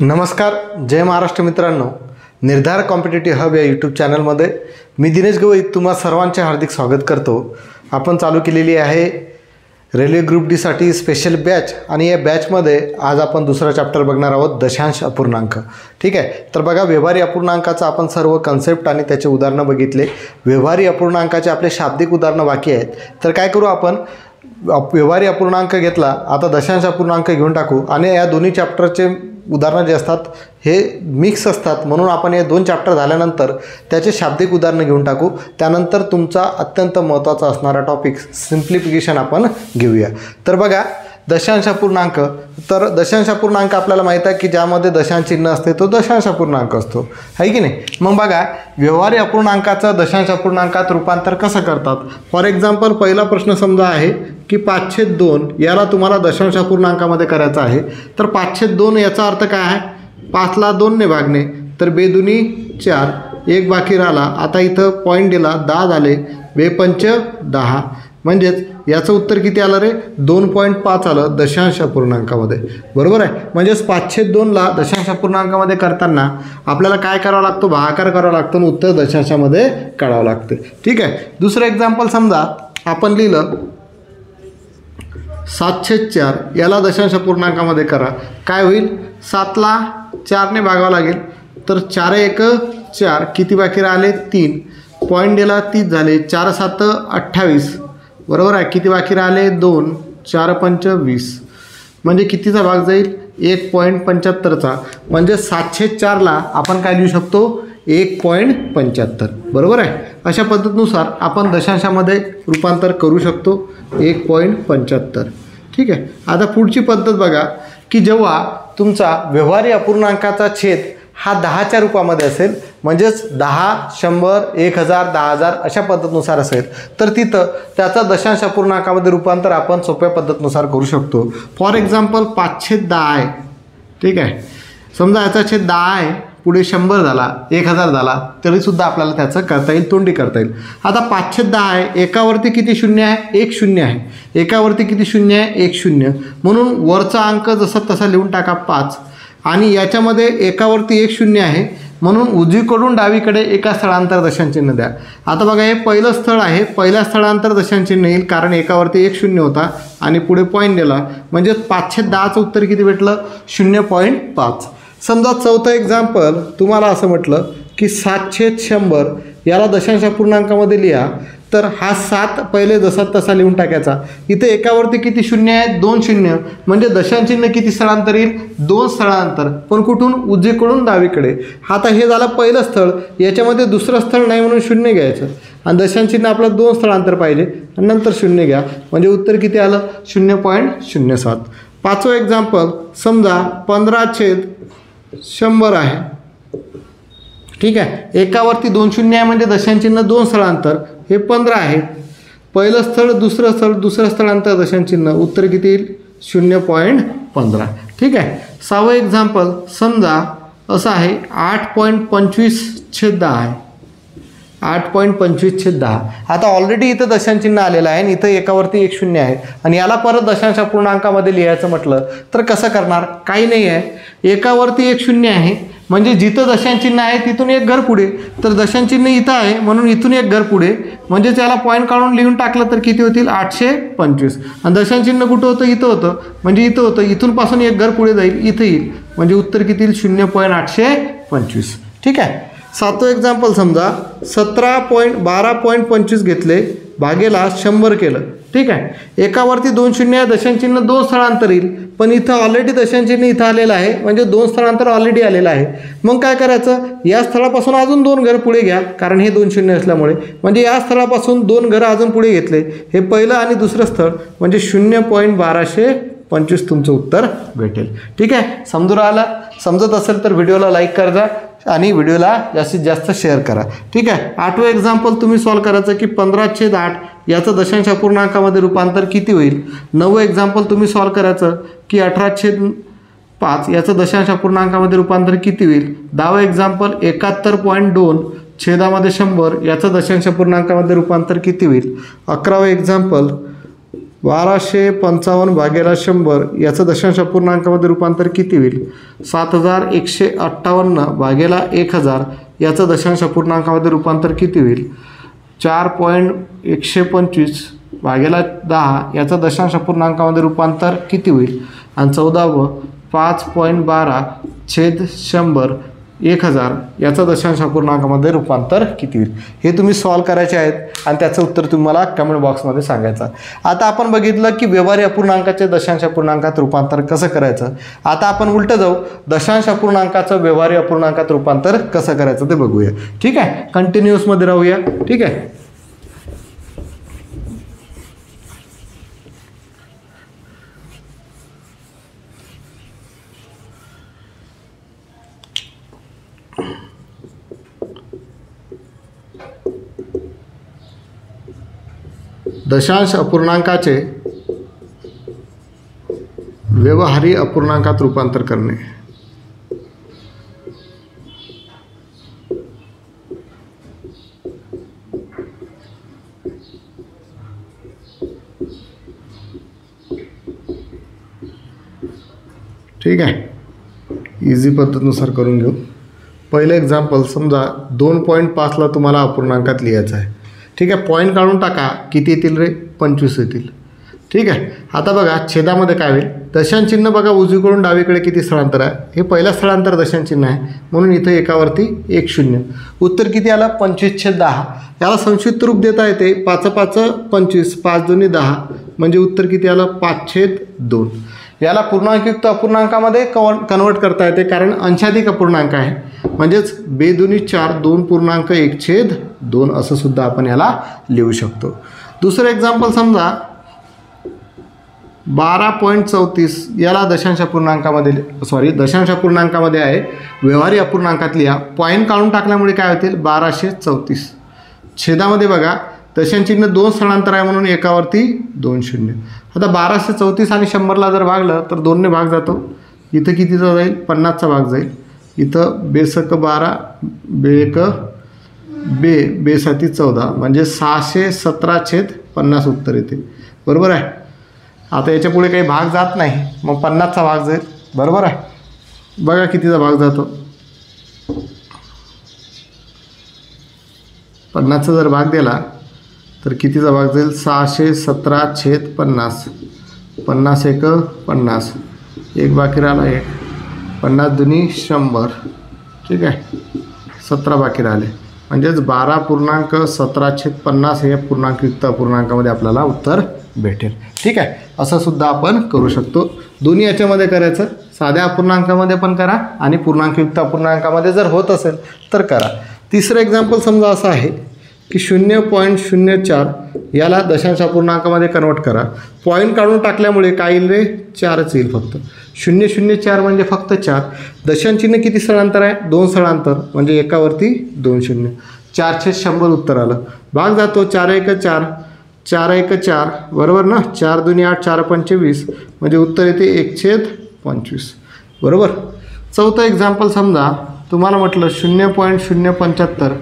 नमस्कार, जय महाराष्ट्र मित्रांनो. निर्धार कॉम्पिटिटिव्ह हब या यूट्यूब चॅनलमध्ये मी दिनेश गवई तुम्हा सर्वांचे हार्दिक स्वागत करतो. आपण चालू केलेली आहे रेल्वे ग्रुप डी साठी स्पेशल बॅच आणि या बॅचमध्ये आज आपण दुसरा चॅप्टर बघणार आहोत, दशांश अपूर्णांक. ठीक आहे, तर बघा व्यवहारी अपूर्णांकाचा आपण सर्व कन्सेप्ट आणि त्याचे उदाहरणं बघितले. व्यवहारी अपूर्णांकाचे आपले शाब्दिक उदाहरणं बाकी आहेत. तर काय करू आपण, व्यवहारी अपूर्णांक घेतला, आता दशांश अपूर्णांक घेऊन टाकू आणि या दोन्ही चॅप्टरचे उदाहरणं जे असतात हे मिक्स असतात, म्हणून आपण हे दोन चॅप्टर झाल्यानंतर त्याचे शाब्दिक उदाहरणं घेऊन टाकू. त्यानंतर तुमचा अत्यंत महत्त्वाचा असणारा टॉपिक सिम्प्लिफिकेशन आपण घेऊया. तर बघा दशांश अपूर्णांक, तर दशांश अपूर्णांक आपल्याला माहीत आहे की ज्यामध्ये दशांश चिन्ह असते तो दशांश अपूर्णांक असतो, आहे की नाही. मग बघा व्यवहारी अपूर्णांकाचं दशांश अपूर्णांकात रूपांतर कसं करतात. फॉर एक्झाम्पल पहिला प्रश्न समजा आहे की 5/2 याला तुम्हाला दशांश अपूर्णांकामध्ये करायचं आहे. तर 5/2 याचा अर्थ काय आहे, 5ला 2ने भागणे, तर 2×2 4, 1 बाकी राहिला. आता इथं पॉईंट दिला, 10 झाले, 2×5 10, म्हणजेच याचं उत्तर किती आलं रे, 2.5 आलं दशांश अपूर्णांकामध्ये. बरोबर आहे. म्हणजेच 5/2ला दशांश अपूर्णांकामध्ये करताना आपल्याला काय करावं लागतं, भागाकार करावं लागतं आणि उत्तर दशांशामध्ये काढावं लागते. ठीक आहे. दुसरं एक्झाम्पल समजा आपण लिहिलं 7/4 याला दशांश अपूर्णांकामध्ये करा. काय होईल, 7ला 4ने भागावं लागेल, तर 4×1 4, किती बाकी राहिले 3, पॉईंट दिला 30 झाले, 4×7 28, बरोबर आहे. किती बाकी राहिले 2, 4×5 20, म्हणजे कितीचा भाग जाईल 1.75चा. म्हणजे 7/4ला आपण काय लिहू शकतो 1.75, बरोबर आहे. अशा पद्धतीनुसार आपण दशांशामध्ये रूपांतर करू शकतो 1.75. ठीक आहे. आता पुढची पद्धत बघा की जेव्हा तुमचा व्यवहारी अपूर्णांकाचा छेद हा 10च्या रूपामध्ये असेल, म्हणजेच 10, 100, 1000, 10,000 अशा पद्धतीनुसार असेल, तर तिथं त्याचा दशांश अपूर्णांकामध्ये रूपांतर आपण सोप्या पद्धतीनुसार करू शकतो. फॉर एक्झाम्पल 5/10 आहे. ठीक आहे. समजा याचा छेद 10 आहे, पुढे 100 झाला, 1000 झाला, तरीसुद्धा आपल्याला त्याचं करता येईल, तोंडी करता येईल. आता 5/10 आहे, एकावरती किती शून्य आहे, 1 शून्य आहे. एकावरती किती शून्य आहे, 1 शून्य, म्हणून वरचा अंक जसा तसा लिहून टाका 5, आणि याच्यामध्ये एकावरती 1 शून्य आहे, म्हणून उजवीकडून डावीकडे एका स्थळांतर दशांचिन्ह द्या. आता बघा हे पहिलं स्थळ आहे, पहिल्या स्थळांतर दशांचिन्ह येईल, कारण एकावरती 1 शून्य होता आणि पुढे पॉईंट दिला, म्हणजे 5/10चं उत्तर किती भेटलं 0.5. समजा चौथं एक्झाम्पल तुम्हाला असं म्हटलं की 7/100 याला दशांश अपूर्णांकामध्ये लिहा. तर हा 7 पहिले जसा तसा लिहून टाकायचा. इथे एकावरती किती शून्य आहे, 2 शून्य, म्हणजे दशांचिन्ह किती स्थळांतर येईल, 2 स्थळांतर, पण कुठून, उजवीकडून डावीकडे. आता हे झालं पहिलं स्थळ, याच्यामध्ये दुसरं स्थळ नाही म्हणून 0 घ्यायचं आणि दशांचिन्ह आपलं 2 स्थळांतर पाहिजे आणि नंतर 0 घ्या, म्हणजे उत्तर किती आलं 0.07. पाचवं एक्झाम्पल समजा 15/100 आहे. ठीक आहे. एकावरती 2 शून्य आहे, म्हणजे दशांचिन्ह 2 स्थळांतर, हे 15 आहे. पहिलं स्थळ, दुसरं स्थळ, दुसरं स्थळांतर दशांचिन्ह, उत्तर किती येईल 0.15. ठीक आहे. सहावं एक्झाम्पल समजा असं आहे 8.25/10 आहे. 8.25/10. आता ऑलरेडी इथं दशांचिन्ह आलेलं आहे आणि इथं एकावरती 1 शून्य आहे आणि याला परत दशांश अपूर्णांकामध्ये लिहायचं म्हटलं तर कसं करणार, काही नाही आहे. एकावरती 1 शून्य आहे, म्हणजे जिथं दशांचिन्ह आहे तिथून एक घर पुढे, तर दशांचिन्ह इथं आहे म्हणून इथून एक घर पुढे, म्हणजे त्याला पॉईंट काढून लिहून टाकलं तर किती होतील 825. आणि दशांचिन्ह कुठं होतं, इथं होतं, म्हणजे इथं होतं, इथून पासून एक घर पुढे जाईल, इथं येईल, म्हणजे उत्तर किती येईल 0.825. ठीक आहे. सातवं एक्झाम्पल समजा 12.25 घेतले, भागेला 100 केलं. ठीक आहे. एकावरती 2 शून्य, दशांचिन्ह 2 स्थळांतर येईल, पण इथं ऑलरेडी दशांचिन्ह इथं आलेलं आहे, म्हणजे 2 स्थळांतर ऑलरेडी आलेलं आहे. मग काय करायचं, या स्थळापासून अजून 2 घर पुढे घ्या, कारण हे 2 शून्य असल्यामुळे, म्हणजे या स्थळापासून 2 घरं अजून पुढे घेतले, हे पहिलं आणि दुसरं स्थळ, म्हणजे 0.1225 तुमचं उत्तर भेटेल. ठीक आहे. समजून राहिलं, समजत असेल तर व्हिडिओला लाईक करा आणि व्हिडिओला जास्तीत जास्त शेअर करा. ठीक आहे. आठवं एक्झाम्पल तुम्ही सॉल्व करायचं की 15/8 याचं दशांश अपूर्णांकामध्ये रूपांतर किती होईल. नवं एक्झाम्पल तुम्ही सॉल्व करायचं की 18/5 याचं दशांश अपूर्णांकामध्ये रूपांतर किती होईल. 10वं एक्झाम्पल 71.2 छेदामध्ये 100 याचं दशांश अपूर्णांकामध्ये रूपांतर किती होईल. 11वं एक्झाम्पल 1255 भागेला 100 याचं दशांश अपूर्णांकामध्ये रूपांतर किती होईल? 7158 भागेला 1000 याचं दशांश अपूर्णांकामध्ये रूपांतर किती होईल? 4.125 भागेला 10 याचं दशांश अपूर्णांकामध्ये रूपांतर किती होईल? आणि 14व 5.12/100 1000 याचा दशांश अपूर्णांकामध्ये रूपांतर किती होईल? हे तुम्ही सॉल्व करायचे आहेत आणि त्याचं उत्तर तुम्हाला कमेंट बॉक्समध्ये सांगायचं. आता आपण बघितलं की व्यवहारी अपूर्णांकाचे दशांश अपूर्णांकात रूपांतर कसं करायचं. आता आपण उलटं जाऊ, दशांश अपूर्णांकाचं व्यवहारी अपूर्णांकात रूपांतर कसं करायचं ते बघूया. ठीक आहे, कंटिन्युअसमध्ये राहूया. ठीक आहे, दशांश अपूर्णांकाचे व्यवहारी अपूर्णांकात रूपांतर करणे. ठीक आहे, इझी पद्धतीनुसार करून घेऊ. पहिलं एक्झाम्पल, समजा 2.5ला तुम्हाला अपूर्णांकात लिहायचं आहे. ठीक आहे, पॉईंट काढून टाका. किती येतील रे? 25 येतील. ठीक आहे, आता बघा छेदामध्ये काय होईल? दशांश चिन्ह बघा उजवीकडून डावीकडे किती स्थळांतर आहे? हे पहिलं स्थळांतर दशांश चिन्ह आहे म्हणून इथं एकावरती 1 0. उत्तर किती आलं? 25/10. याला संक्षिप्त रूप देता येते 5×5 25, 5 2 10 म्हणजे उत्तर किती आलं? 5/2. याला पूर्णांकयुक्त अपूर्णांकामध्ये कन्वर्ट करता येते कारण अंशाधिक अपूर्णांक आहे, म्हणजेच 2 2 4 2.1/2 असं सुद्धा आपण याला लिहू शकतो. दुसरं एक्झाम्पल समजा 12.34 याला दशांश अपूर्णांकामध्ये आहे, व्यवहारी अपूर्णांकात लिहा. पॉईंट काढून टाकल्यामुळे काय होतील? 1234. छेदामध्ये बघा दशांश चिन्ह 2 स्थळांतर आहे म्हणून एकावरती 2 0. आता 1234 आणि 100ला जर भागलं तर 2ने भाग जातो. इथं कितीचा जाईल? 50चा भाग जाईल. इथं बेसक 12 बेक बेसाती 14 म्हणजे 617/50 उत्तर येते. बरोबर आहे. आता याच्या पुढे काही भाग जात नाही मग 50चा भाग जाईल. बरोबर आहे. बघा कितीचा भाग जातो. 50चा जर भाग दिला तर कितीचा भाग जाईल? 617/50. 50 1 50, 1 बाकी राहिला 1, 50 2 100. ठीक आहे, 17 बाकी राहिले म्हणजेच 12.17/50 हे पूर्णांकयुक्त अपूर्णांकामध्ये आपल्याला उत्तर भेटेल. ठीक आहे, असं सुद्धा आपण करू शकतो. दोन्ही याच्यामध्ये करायचं, साध्या अपूर्णांकामध्ये पण करा आणि पूर्णांकयुक्त अपूर्णांकामध्ये जर होत असेल तर करा. तिसरं एक्झाम्पल समजा असं आहे की 0.04 याला दशांश अपूर्णांकामध्ये कन्वर्ट करा. पॉईंट काढून टाकल्यामुळे काय येईल रे? 4च येईल फक्त. 0.04 म्हणजे फक्त 4. दशांश चिन्ह किती स्थळांतर आहे? 2 स्थळांतर म्हणजे एकावरती 2 0. 4/100 उत्तर आलं. भाग जातो 4 1 4, 4 1 4 बरोबर ना. 4 2 8, 4 5 20 म्हणजे उत्तर येते 1/25. बरोबर. चौथं एक्झाम्पल समजा तुम्हाला म्हटलं 0.075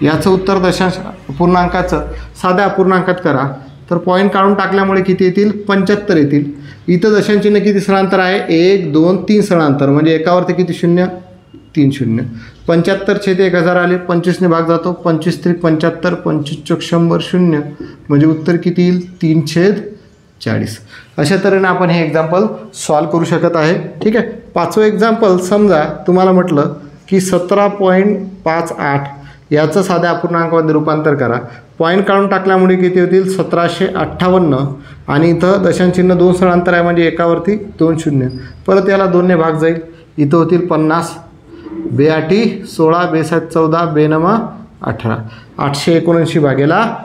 याचं उत्तर दशांश अपूर्णांकाचं साध्या अपूर्णांकात करा. तर पॉईंट काढून टाकल्यामुळे किती येतील? 75 येतील. इथं दशांश चिन्ह किती स्थळांतर आहे? 1 2 3 स्थळांतर म्हणजे एकावरती किती 0? 3 0. 75/1000 आले. 25ने भाग जातो. 25 3 75, 25 100 0 म्हणजे उत्तर किती येईल? 3/40. अशा तऱ्हेने आपण हे एक्झाम्पल सॉल्व करू शकत आहे. ठीक आहे. पाचवं एक्झाम्पल समजा तुम्हाला म्हटलं की 17.58 याचं साध्या अपूर्णांकामध्ये रूपांतर करा. पॉईंट काढून टाकल्यामुळे किती होतील? 1758 आणि इथं दशांश चिन्ह 2 स्थळांतर आहे म्हणजे एकावरती 2 0. परत याला 2ने भाग जाईल. इथं होतील 50, 2 8 16, 2 7 14, 2 9 18, 879 भागेला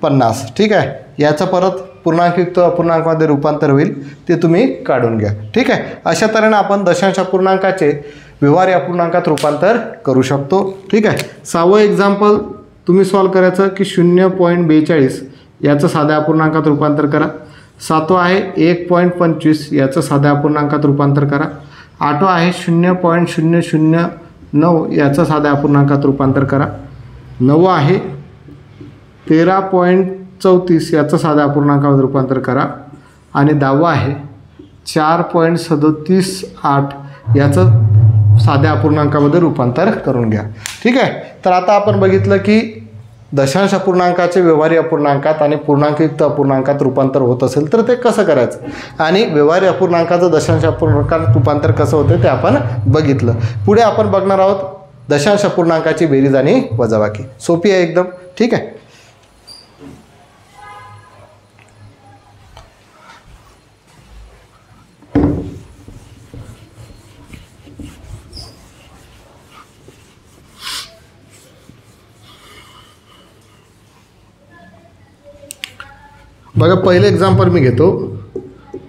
50. ठीक आहे. याचं परत पूर्णांकयुक्त अपूर्णांकामध्ये रूपांतर होईल, ते तुम्ही काढून घ्या. ठीक आहे. अशा तऱ्हेने आपण दशांश अपूर्णांकाचे व्यवहारी अपूर्णांकात रूपांतर करू शकतो. ठीक आहे. 6वं एक्झाम्पल तुम्ही सॉल्व करायचं की 0.42 याचं साध्या अपूर्णांकात रूपांतर करा. 7वं आहे 1.25 याचं साध्या अपूर्णांकात रूपांतर करा. 8वं आहे 0.009 याचं साध्या अपूर्णांकात रूपांतर करा. 9वं आहे 13.64 34 याचं साध्या अपूर्णांकामध्ये रूपांतर करा आणि 10वा आहे 4.378 याचं साध्या अपूर्णांकामध्ये रूपांतर करून घ्या। ठीक आहे, तर आता आपण बघितलं की दशांश अपूर्णांकाचे व्यवहारी अपूर्णांकात आणि पूर्णांकयुक्त अपूर्णांकात रूपांतर होत असेल तर ते कसं करायचं आणि व्यवहारी अपूर्णांकाचं दशांश अपूर्णांकात रूपांतर कसं होतं ते आपण बघितलं। पुढे आपण बघणार आहोत दशांश अपूर्णांकाची बेरीज आणि वजाबाकी। सोपी आहे एकदम। ठीक आहे, बघा पहिले एक्झाम्पल मी घेतो।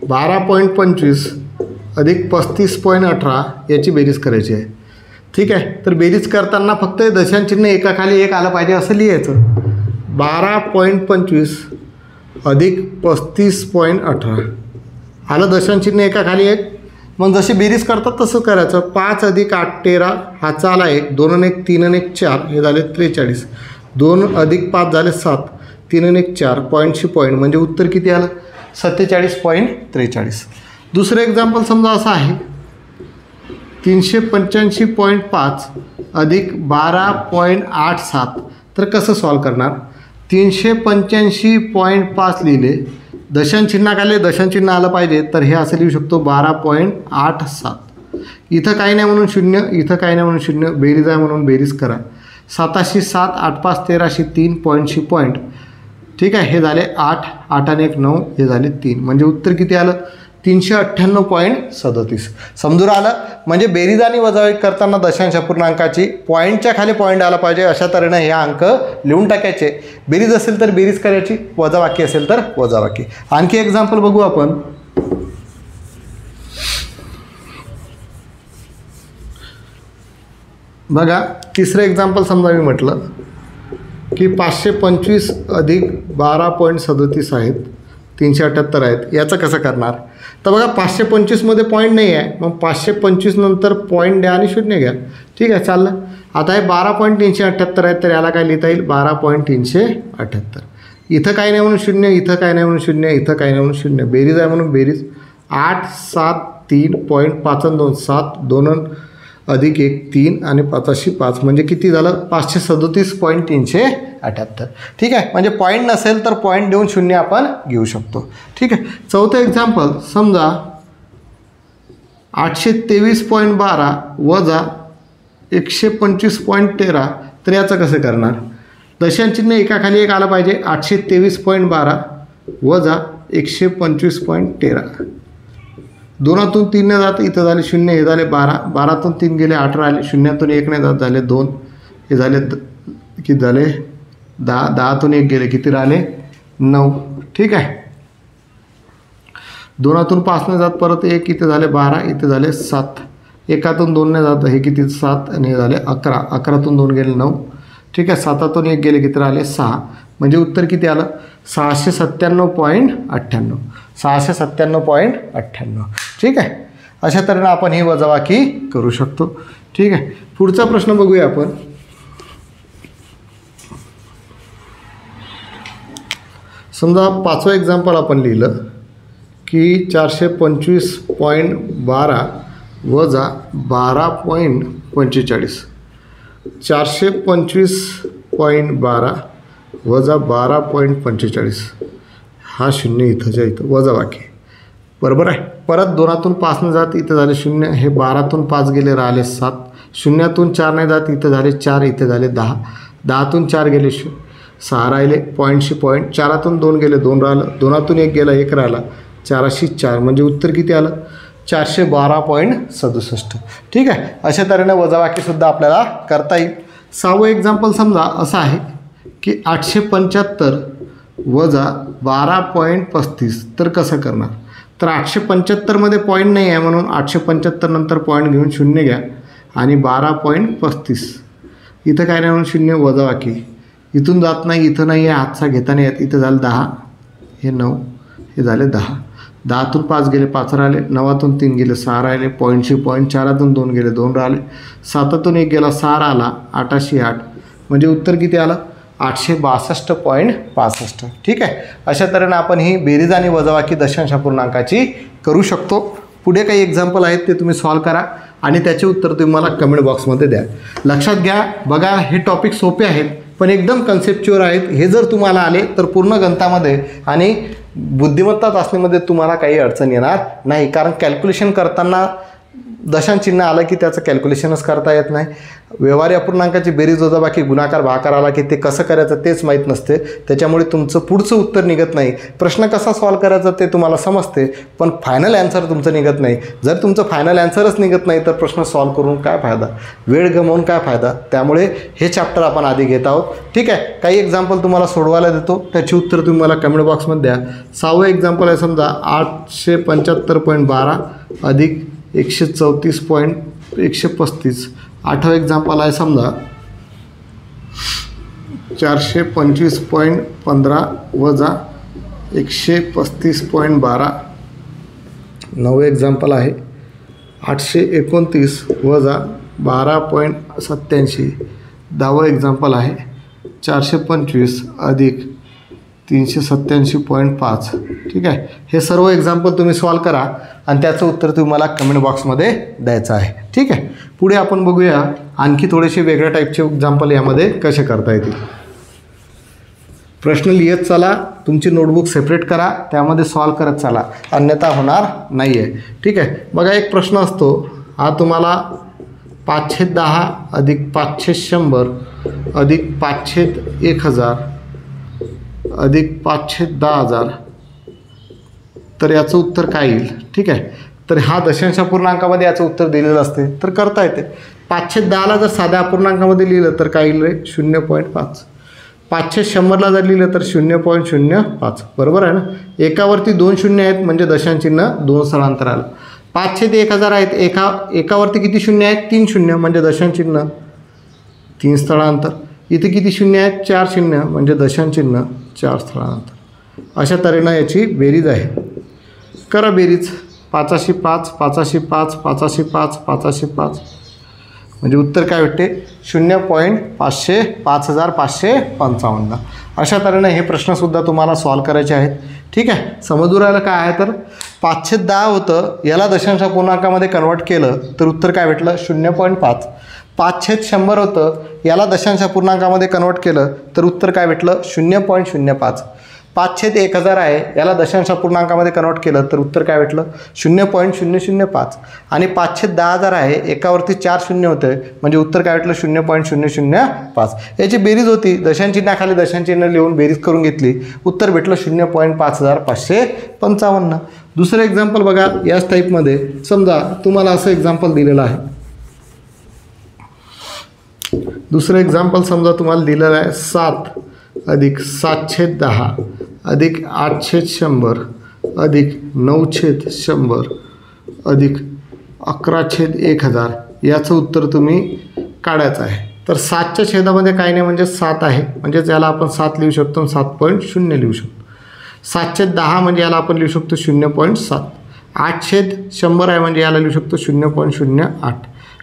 12.25 अधिक 35.18 याची बेरीज करायची आहे। ठीक आहे, तर बेरीज करताना फक्त दशांश चिन्ह एकाखाली एक आलं पाहिजे असं लिहायचं। 12.25 अधिक 35.18 आलं दशांश चिन्ह एकाखाली एक। मग जशी बेरीज करतात तसं करायचं। 5 अधिक 8 13 हा आला 1, 2 आणि 1 3 आणि 1 4 हे झाले 43, 2 अधिक 5 झाले 7, 3 आणि 1 4 पॉईंटशी पॉईंट म्हणजे उत्तर किती आलं 47.43। दुसरं एक्झाम्पल समजा असं आहे 385.5 अधिक 12.87 तर कसं सॉल्व करणार। 385.5 लिहिले, दशांश चिन्हाखाली दशांश चिन्ह आलं पाहिजे तर हे असं लिहू शकतो 12.87। इथं काही नाही म्हणून 0, इथं काही नाही म्हणून 0, बेरीज आहे म्हणून बेरीज करा। 7शी 7 8 5 13शी 3 पॉईंटशी पॉईंट। ठीक आहे, हे झाले 8, 8 आणि 1 9 हे झाले 3 म्हणजे उत्तर किती आलं 398.37। समजून आलं। म्हणजे बेरीज आणि वजाबाकी करताना दशांश अपूर्णांकाची पॉईंटच्या खाली पॉईंट आला पाहिजे अशा तऱ्हेने हे अंक लिहून टाकायचे। बेरीज असेल तर बेरीज करायची, वजाबाकी असेल तर वजाबाकी। आणखी एक्झाम्पल बघू आपण। बघा तिसरं एक्झाम्पल समजा मी म्हटलं की 525 अधिक 12.37 आहेत, 378 आहेत, याचं कसं करणार। तर बघा 525मध्ये पॉईंट नाही आहे, मग 525 नंतर पॉईंट द्या आणि 0 घ्या। ठीक आहे, चाललं। आता हे 12.378 आहेत तर याला काय लिहिता येईल 12.378। इथं काही नाही म्हणून 0, इथं काही नाही म्हणून 0, इथं काही नाही म्हणून 0, बेरीज आहे म्हणून बेरीज 8 7 3 पॉईंट 5 आणि 2 7, 2 अधिक 1 3 आणि 5शी 5 म्हणजे किती झालं 537.378। ठीक आहे, म्हणजे पॉईंट नसेल तर पॉईंट देऊन 0 आपण घेऊ शकतो। ठीक आहे, चौथं एक्झाम्पल समजा 823.12 वजा 125.13 तर याचं कसं करणार। दशांश चिन्ह एकाखाली एक आलं पाहिजे। 823.12 वजा 125.13, 2तून 3 ने जात इथं झाले 0 हे झाले 12, 12तून 3 गेले 18 आले, 0तून 1 ने जात झाले 2 हे झाले किती झाले 10, 10तून 1 गेले किती राहिले 9। ठीक आहे, 2तून 5 ने जात परत 1 इथे झाले 12, इथे झाले 7, 1तून 2 ने जात हे किती 7 आणि हे झाले 11, 11तून 2 गेले 9। ठीक आहे, 7तून 1 गेले किती राहिले 6 म्हणजे उत्तर किती आलं 697.98, 697.98। ठीक आहे, अशा तऱ्हेने आपण ही वजाबाकी करू शकतो। ठीक आहे, पुढचा प्रश्न बघूया आपण। समजा 5वं एक्झाम्पल आपण लिहिलं की 425.12 वजा 12.45, 425.12 वजा 12.45 हा 0 इथंच्या इथं वजाबाकी बरोबर आहे। परत 2तून 5 ने जात इथं झाले 0, हे 12तून 5 गेले राहिले 7, 0तून 4 ने जात इथं झाले 4, इथे झाले 10, 10तून 4 गेले 6 राहिले पॉईंटशी पॉईंट, 4तून 2 गेले 2 राहिलं, 2तून 1 गेला 1 राहिला, 4शी 4 म्हणजे उत्तर किती आलं 412.67। ठीक आहे, अशा तऱ्हेने वजाबाकीसुद्धा आपल्याला करता येईल। 6वं एक्झाम्पल समजा असं आहे की 875 वजा 12.35 तर कसं करणार। तर 875मध्ये पॉईंट नाही आहे म्हणून 875 नंतर पॉईंट घेऊन 0 घ्या आणि 12.35 इथं काय नाही म्हणून 0 वजाबाकी, इथून जात नाही इथं नाही आहे हातचा घेता नाही येत, इथं झालं 10 हे 9 हे झाले 10, 10तून 5 गेले 5 राहिले, 9तून 3 गेले 6 राहिले पॉईंटशी पॉईंट, 4तून 2 गेले 2 राहिले, 7तून 1 गेला 6 राहिला, 8शी 8 म्हणजे उत्तर किती आलं 862.65. ठीक आहे. अशा तऱ्हेने आपण ही बेरीज आणि वजाबाकी दशांश अपूर्णांकाची करू शकतो. पुढे काही एक्झाम्पल आहेत ते तुम्ही सॉल्व करा आणि त्याचे उत्तर तुम्ही मला कमेंट बॉक्समध्ये द्या. लक्षात घ्या, बघा हे टॉपिक सोपे आहेत पण एकदम कन्सेप्च्युअल आहेत. हे जर तुम्हाला आले तर पूर्ण गणितामध्ये आणि बुद्धिमत्ता चाचणीमध्ये तुम्हाला काही अडचण येणार नाही. कारण कॅल्क्युलेशन करताना दशांश चिन्ह आलं की त्याचं कॅल्क्युलेशनच करता येत नाही. व्यवहारी अपूर्णांकाची बेरीज वजाबाकी गुणाकार भागाकार आला की ते कसं करायचं तेच माहीत नसते. त्याच्यामुळे तुमचं पुढचं उत्तर निघत नाही. प्रश्न कसा सॉल्व करायचा ते तुम्हाला समजते पण फायनल ॲन्सर तुमचं निघत नाही. जर तुमचं फायनल ॲन्सरच निघत नाही तर प्रश्न सॉल्व करून काय फायदा, वेळ गमावून काय फायदा. त्यामुळे हे चॅप्टर आपण आधी घेत आहोत. ठीक आहे. काही एक्झाम्पल तुम्हाला सोडवायला देतो, त्याची उत्तर तुम्ही मला कमेंट बॉक्समध्ये द्या. 6वं एक्झाम्पल आहे समजा 875.12 अधिक 134.135. 8वं एक्झाम्पल आहे समजा 425.15 वजा 135.12. 9वं एक्झाम्पल आहे 829 वजा 12.87. 10वं एक्झाम्पल आहे 425 अधिक 387.5. ठीक आहे. हे सर्व एक्झाम्पल तुम्ही सॉल्व करा आणि त्याचं उत्तर तुम्हाला कमेंट बॉक्समध्ये द्यायचं आहे. ठीक आहे. पुढे आपण बघूया आणखी थोडेसे वेगळ्या टाईपचे एक्झाम्पल यामध्ये कसे करता येतील. प्रश्न लिहित चला, तुमची नोटबुक सेपरेट करा, त्यामध्ये सॉल्व करत चला, अन्यथा होणार नाही आहे. ठीक आहे. बघा एक प्रश्न असतो हा तुम्हाला 5/10 अधिक 5/100 अधिक 5/1000 अधिक 5/10,000. तर याचं उत्तर काय येईल. ठीक आहे. तर हा दशांश अपूर्णांकामध्ये याचं उत्तर दिलेलं असते तर करता येते. 5/10ला जर साध्या अपूर्णांकामध्ये लिहिलं तर काय येईल रे 0.5. 5/100ला जर लिहिलं तर 0.05. बरोबर आहे ना. एकावरती 2 शून्य आहेत म्हणजे दशांश चिन्ह 2 स्थळांतर आलं. 5/1000 आहेत, एकावरती किती शून्य आहेत 3 शून्य म्हणजे दशांश चिन्ह 3 स्थळांतर. इथे किती शून्य आहेत 4 शून्य म्हणजे दशांश चिन्ह 4 स्थळांतर. अशा तऱ्हेनं याची बेरीज आहे. करा बेरीज. 5/5 5/5 5/5 5/5 म्हणजे उत्तर काय भेटते 0.5555. अशा तऱ्हेनं हे प्रश्नसुद्धा तुम्हाला सॉल्व करायचे आहेत. ठीक आहे. समजून राहिलं काय आहे तर 5/10 होतं, याला दशांश अपूर्णांकामध्ये कन्वर्ट केलं तर उत्तर काय भेटलं 0.5. 5/100 होतं, याला दशांश अपूर्णांकामध्ये कन्वर्ट केलं तर उत्तर काय भेटलं 0.05. 5/1000 आहे, याला दशांश अपूर्णांकामध्ये कन्वर्ट केलं तर उत्तर काय भेटलं 0.005. आणि 5/10,000 आहे, एकावरती 4 शून्य होते म्हणजे उत्तर काय भेटलं 0.005. याची बेरीज होती, दशांश चिन्हाखाली दशांश चिन्ह लिहून बेरीज करून घेतली, उत्तर भेटलं 0.5555. दुसरं एक्झाम्पल बघा याच टाईपमध्ये. समजा तुम्हाला असं एक्झाम्पल दिलेलं आहे. दुसरं एक्झाम्पल समजा तुम्हाला दिलेलं आहे 7 अधिक 7/10 अधिक 8/100 अधिक 9/100 अधिक 11/1000. याचं उत्तर तुम्ही काढायचं आहे. तर 7च्या छेदामध्ये काही नाही म्हणजे 7 आहे, म्हणजेच याला आपण 7 लिहू शकतो, 7.0 लिहू शकतो. 7/10 म्हणजे याला आपण लिहू शकतो 0.7. 8/100 आहे म्हणजे याला लिहू शकतो 0.08.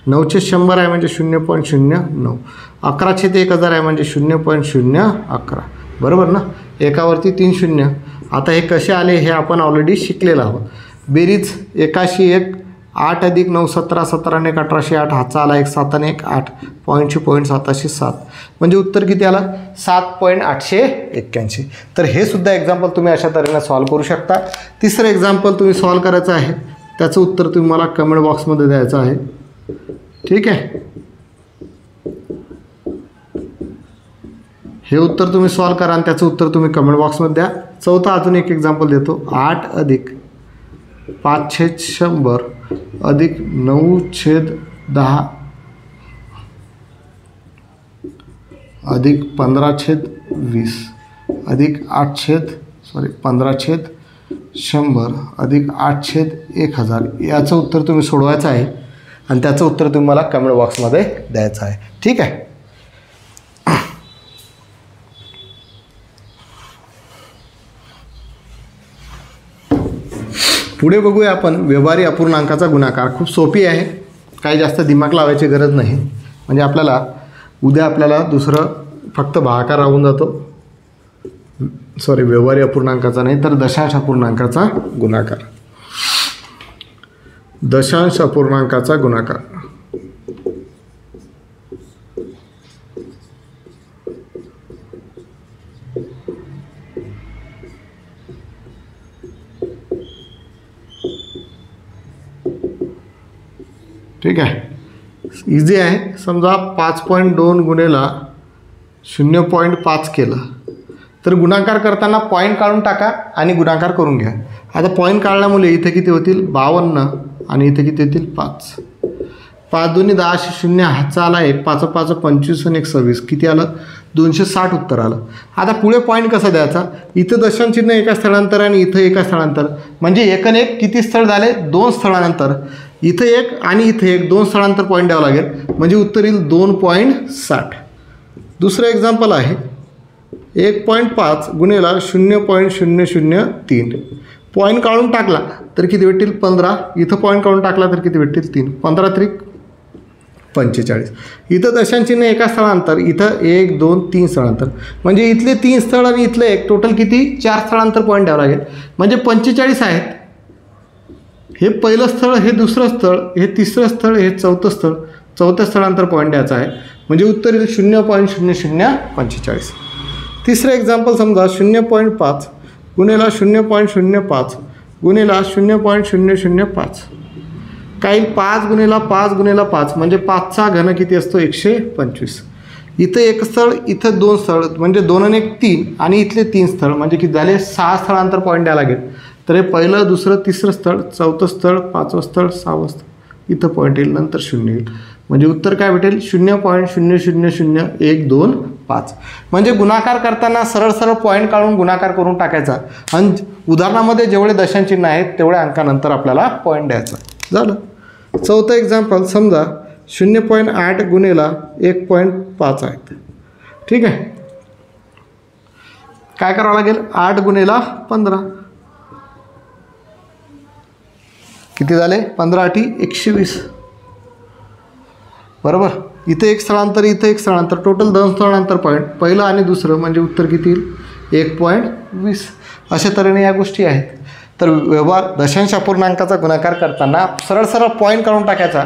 9/100 आहे म्हणजे 0.09. 11/1000 आहे म्हणजे 0.011. बरोबर ना. एकावरती 3 शून्य. आता हे कसे आले हे आपण ऑलरेडी शिकलेलं आहोत. बेरीज 81 8 अधिक 9 17 17 आणि 1808. हाचा आला 1 7 आणि 1 8 .707 म्हणजे उत्तर किती आला 7.881. तर हे सुद्धा एक्झाम्पल तुम्ही अशा तऱ्हेने सॉल्व करू शकता. तिसरं एक्झाम्पल तुम्ही सॉल्व करायचं आहे, त्याचं उत्तर तुम्ही मला कमेंट बॉक्समध्ये द्यायचं आहे. ठीक आहे. हे उत्तर तुम्ही सॉल्व करा आणि त्याचं उत्तर तुम्ही कमेंट बॉक्समध्ये द्या. चौथा अजून एक एक्झाम्पल देतो. 8 अधिक 5/100 अधिक 9/10 अधिक 15/20 अधिक 15/100 अधिक 8/1000. याचं उत्तर तुम्ही सोडवायचं आहे आणि त्याचं उत्तर तुम्ही मला कमेंट बॉक्समध्ये द्यायचं आहे. ठीक आहे. पुढे बघूया आपण व्यवहारी अपूर्णांकाचा गुणाकार. खूप सोपी आहे, काही जास्त दिमाग लावायची गरज नाही. म्हणजे आपल्याला उद्या आपल्याला दुसरं फक्त भागाकार राहून जातो, सॉरी व्यवहारी अपूर्णांकाचा नाही तर दशांश अपूर्णांकाचा गुणाकार. दशांश अपूर्णांकाचा गुणाकार. ठीक आहे, इझी आहे. समजा 5.2 गुणेला 0.5 केलं तर गुणाकार करताना पॉईंट काढून टाका आणि गुणाकार करून घ्या. आता पॉईंट काढल्यामुळे इथे किती होतील 52 आणि इथे किती होतील 5. 5 दूनी 10, 0 हातचा आला 1, 5 5 25 आणि 1 26, किती आलं 260 उत्तर आलं. आता पुढे पॉईंट कसा द्यायचा, इथं दशांश चिन्ह एका स्थळांतर आणि इथं एका स्थळांतर, म्हणजे एकन एक किती स्थळ झाले 2 स्थळांतर, इथं एक आणि इथं एक 2 स्थळांतर पॉईंट द्यावं लागेल, म्हणजे उत्तर येईल 2.60. दुसरं एक्झाम्पल आहे 1.5 गुणेला 0.003. पॉईंट काढून टाकला तर किती भेटतील 15, इथं पॉईंट काढून टाकला तर किती भेटतील 3, 15 त्रिक 45. इथं दशांश चिन्ह एका स्थळांतर, इथं 1 2 3 स्थळांतर, म्हणजे इथले 3 स्थळ आणि इथलं एक, टोटल किती 4 स्थळांतर पॉईंट द्यावं लागेल, म्हणजे 45 आहेत. हे पहिलं स्थळ, हे दुसरं स्थळ, हे तिसरं स्थळ, हे चौथं स्थळ, चौथ्या स्थळांतर पॉईंट द्यायचा आहे, म्हणजे उत्तर येईल 0.0045. तिसरं एक्झाम्पल समजा 0.5 गुणेला 0.05 गुणेला 0.005. काय 5 गुणेला 5 गुणेला 5, म्हणजे 5चा घन किती असतो 125. इथं एक स्थळ, इथं 2 स्थळ, म्हणजे 2 आणि 1 3, आणि इथले 3 स्थळ, म्हणजे किती झाले 6 स्थळांतर पॉईंट द्यावं लागेल. तर हे पहिलं दुसरं तिसरं स्थळ, चौथं स्थळ, 5वं स्थळ, 6वं स्थळ, इथं पॉईंट येईल, नंतर 0 येईल, म्हणजे उत्तर काय भेटेल 0.0000125. म्हणजे गुणाकार करताना सरळ सरळ पॉईंट काढून गुणाकार करून टाकायचा, आणि उदाहरणामध्ये जेवढे दशांश चिन्ह आहेत तेवढ्या अंकानंतर आपल्याला पॉईंट द्यायचा. झालं. चौथं एक्झाम्पल समजा 0.8 गुणेला 1.5 आहेत. ठीक आहे, काय करावं लागेल 8 गुणेला 15, किती झाले 15 8 120, बरोबर. इथे एक स्थळांतर, इथे एक स्थळांतर, टोटल 2 स्थळांतर पॉईंट, पहिलं आणि दुसरं, म्हणजे उत्तर किती येईल 1.20. अशा तऱ्हेने या गोष्टी आहेत. तर व्यवहार दशांश अपूर्णांकाचा गुणाकार करताना सरळ सरळ पॉईंट काढून टाकायचा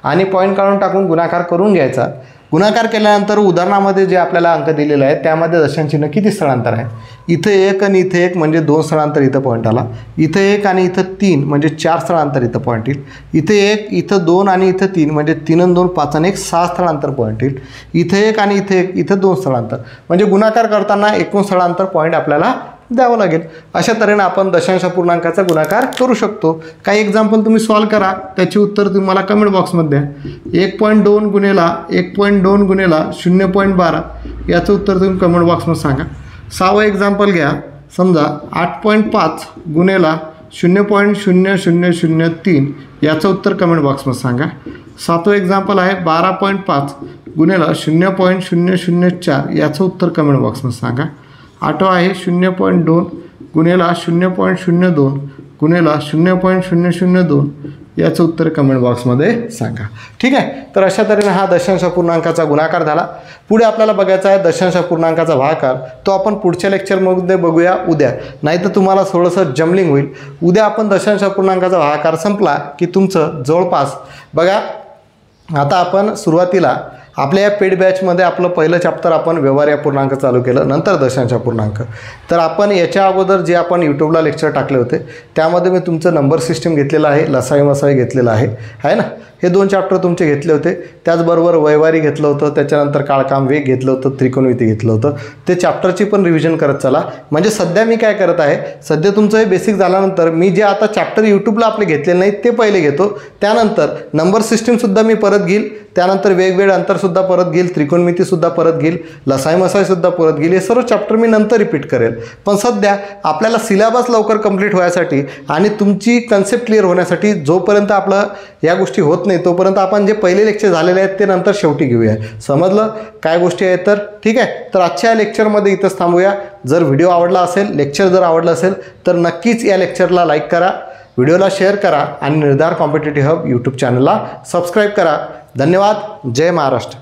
आणि पॉईंट काढून टाकून गुणाकार करून घ्यायचा. गुणाकार केल्यानंतर उदाहरणामध्ये जे आपल्याला अंक दिलेले आहेत त्यामध्ये दशांश चिन्ह किती स्थळांतर आहे, इथे 1 आणि इथे 1, म्हणजे 2 स्थळांतर इथं पॉईंट आला, इथं 1 आणि इथं 3, म्हणजे 4 स्थळांतर इथं पॉईंट येईल, इथे 1, इथं 2 आणि इथं 3, म्हणजे 3 आणि 2 5 आणि 1 6 स्थळांतर पॉईंट येईल, इथे 1 आणि इथे 1, इथं 2 स्थळांतर, म्हणजे गुणाकार करताना एकूण स्थळांतर पॉईंट आपल्याला द्यावं लागेल. अशा तऱ्हेने आपण दशांश अपूर्णांकाचा गुणाकार करू शकतो. काही एक्झाम्पल तुम्ही सॉल्व करा, त्याची उत्तर तुम्हाला कमेंट बॉक्समध्ये द्या. 1.2 गुणेला 1.2 गुणेला 0.12 याचं उत्तर तुम्ही कमेंट बॉक्समध्ये सांगा. 6वं एक्झाम्पल घ्या, समजा 8.5 गुणेला 0.0003 याचं उत्तर कमेंट बॉक्समध्ये सांगा. 7वं एक्झाम्पल आहे 12.5 गुणेला 0.004 याचं उत्तर कमेंट बॉक्समध्ये सांगा. 8वं आहे 0.2 गुणेला 0.02 गुणेला 0.002 याचं उत्तर कमेंट बॉक्समध्ये सांगा. ठीक आहे, तर अशा तऱ्हेने हा दशांश अपूर्णांकाचा गुणाकार झाला. पुढे आपल्याला बघायचा आहे दशांश अपूर्णांकाचा भागाकार. तो आपण पुढच्या लेक्चरमध्ये बघूया उद्या, नाही तर तुम्हाला थोडंसं जमलिंग होईल. उद्या आपण दशांश अपूर्णांकाचा भागाकार संपला की तुमचं जवळपास बघा, आता आपण सुरुवातीला आपल्या या पेड बॅचमध्ये आपलं पहिलं चॅप्टर आपण व्यवहारी अपूर्णांक चालू केलं, नंतर दशांश अपूर्णांक. तर आपण याच्या अगोदर जे आपण यूट्यूबला लेक्चर टाकले होते त्यामध्ये मी तुमचं नंबर सिस्टम घेतलेलं आहे, लसाई मसाई घेतलेलं आहे ना. हे 2 चॅप्टर तुमचे घेतले होते. त्याचबरोबर व्यवहारी घेतलं होतं, त्याच्यानंतर काळकाम वेग घेतलं होतं, त्रिकोणमिती घेतलं होतं. ते चॅप्टरची पण रिव्हिजन करत चला. म्हणजे सध्या मी काय करत आहे, सध्या तुमचं हे बेसिक झाल्यानंतर मी जे आता चॅप्टर यूट्यूबला आपले घेतलेले नाहीत ते पहिले घेतो, त्यानंतर नंबर सिस्टीमसुद्धा मी परत घेईल, त्यानंतर वेगवेगळे अंतरसुद्धा परत घेईल, त्रिकोणमितीसुद्धा परत घेईल, लसाई मसाईसुद्धा परत घेईल. हे सर्व चॅप्टर मी नंतर रिपीट करेल. पण सध्या आपल्याला सिलेबस लवकर कंप्लीट व्हायसाठी आणि तुमची कन्सेप्ट क्लिअर होण्यासाठी जोपर्यंत आपलं या गोष्टी होत नाही तोपर्यंत आपण जे पहिले लेक्चर झालेले आहेत ते नंतर शेवटी घेऊया. समजलं काय गोष्टी आहेत तर? ठीक आहे, तर आजच्या लेक्चरमध्ये इथंच थांबूया. जर व्हिडिओ आवडला असेल, लेक्चर जर आवडलं असेल तर नक्कीच या लेक्चरला लाईक करा, व्हिडिओला शेअर करा आणि निर्धार कॉम्पिटिटिव्ह हब यूट्यूब चॅनलला सबस्क्राईब करा. धन्यवाद. जय महाराष्ट्र.